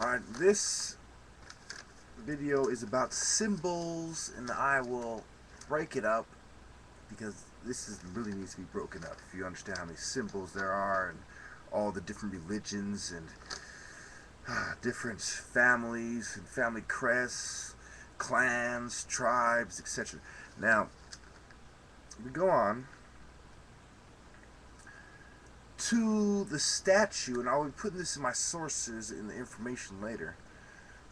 Alright, this video is about symbols, and I will break it up because really needs to be broken up. If you understand how many symbols there are and all the different religions and different families and family crests, clans, tribes, etc. Now, we go on to the statue, and I'll be putting this in my sources in the information later.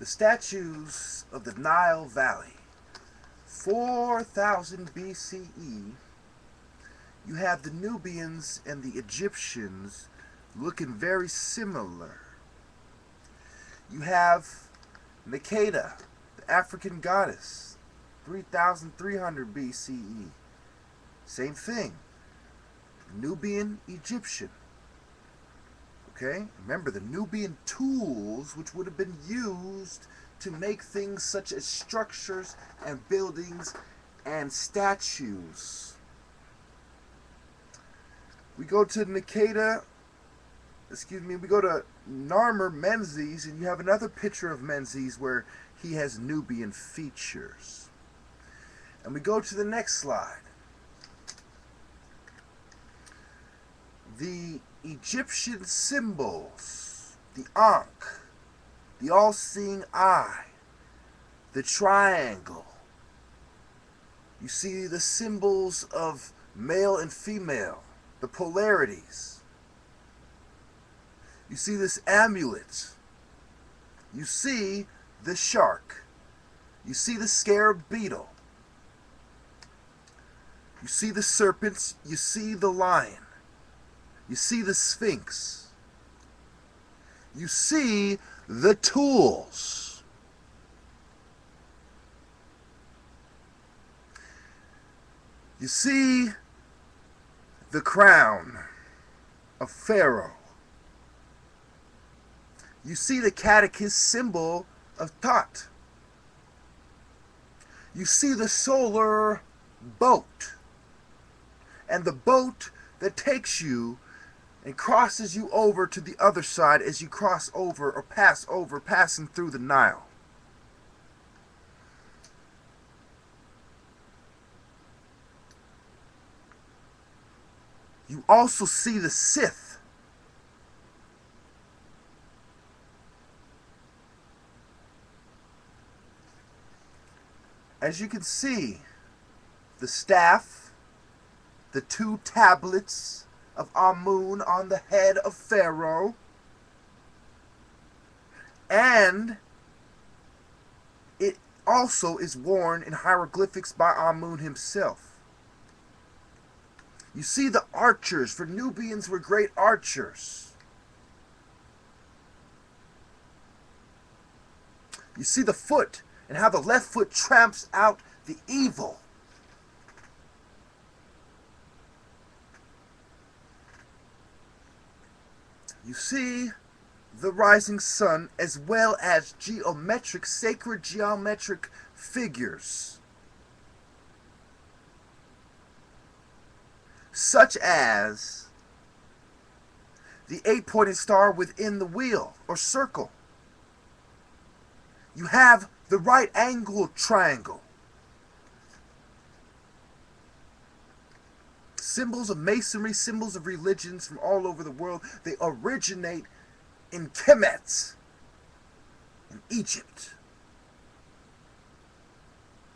The statues of the Nile Valley, 4000 BCE. You have the Nubians and the Egyptians looking very similar. You have Nikeda, the African goddess, 3300 BCE. Same thing. Nubian, Egyptian. Okay? Remember the Nubian tools which would have been used to make things such as structures and buildings and statues. We go to Nikeda, we go to Narmer Menzies, and you have another picture of Menzies where he has Nubian features. And we go to the next slide. The Egyptian symbols, the Ankh, the all-seeing eye, the triangle. You see the symbols of male and female, the polarities. You see this amulet. You see the shark. You see the scarab beetle. You see the serpents. You see the lion. You see the Sphinx. You see the tools. You see the crown of Pharaoh. You see the catechist symbol of Thoth. You see the solar boat. And the boat that takes you and crosses you over to the other side as you cross over or pass over, passing through the Nile. You also see the Sith. As you can see, the staff, the two tablets of Amun on the head of Pharaoh, and it also is worn in hieroglyphics by Amun himself. You see the archers, for Nubians were great archers. You see the foot and how the left foot tramps out the evil. You see the rising sun, as well as sacred geometric figures, such as the 8-pointed star within the wheel or circle. You have the right angle triangle. Symbols of masonry, symbols of religions from all over the world. They originate in Kemet, in Egypt.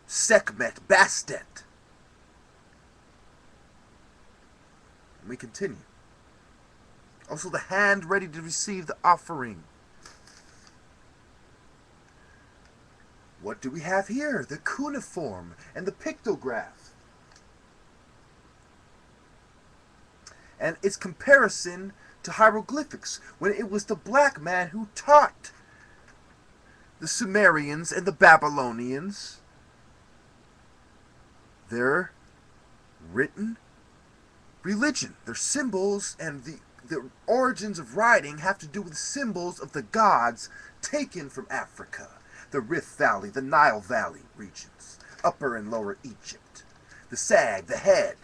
Sekhmet, Bastet. And we continue. Also the hand ready to receive the offering. What do we have here? The cuneiform and the pictograph. And its comparison to hieroglyphics, when it was the black man who taught the Sumerians and the Babylonians their written religion. Their symbols and the origins of writing have to do with symbols of the gods taken from Africa, the Rift Valley, the Nile Valley regions, Upper and Lower Egypt, the sag, the head,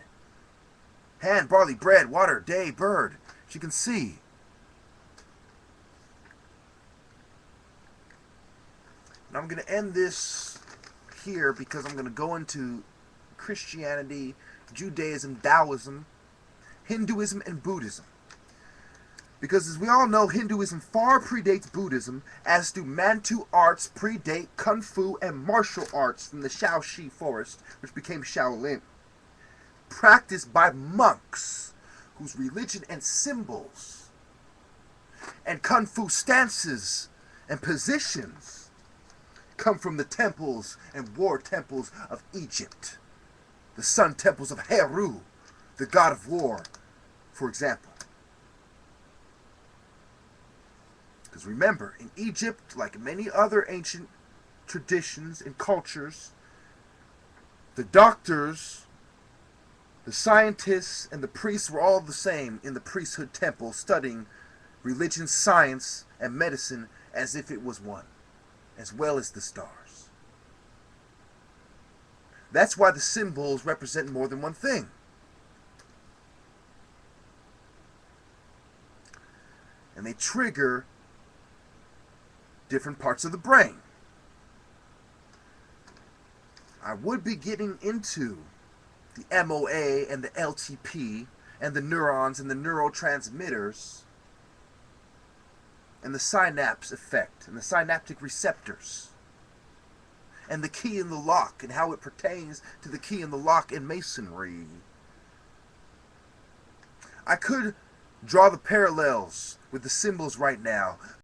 hand, barley, bread, water, day, bird. As you can see, I'm going to end this here because I'm going to go into Christianity, Judaism, Taoism, Hinduism, and Buddhism. Because as we all know, Hinduism far predates Buddhism, as do Manchu arts predate Kung Fu and martial arts from the Shaoxi forest, which became Shaolin, practiced by monks whose religion and symbols and Kung Fu stances and positions come from the temples and war temples of Egypt, the sun temples of Heru, the god of war, for example. Because remember, in Egypt, like many other ancient traditions and cultures, the doctors, the scientists, and the priests were all the same in the priesthood temple, studying religion, science, and medicine as if it was one, as well as the stars. That's why the symbols represent more than one thing. And they trigger different parts of the brain. I would be getting into the MOA and the LTP and the neurons and the neurotransmitters and the synapse effect and the synaptic receptors and the key in the lock and how it pertains to the key in the lock in masonry. I could draw the parallels with the symbols right now,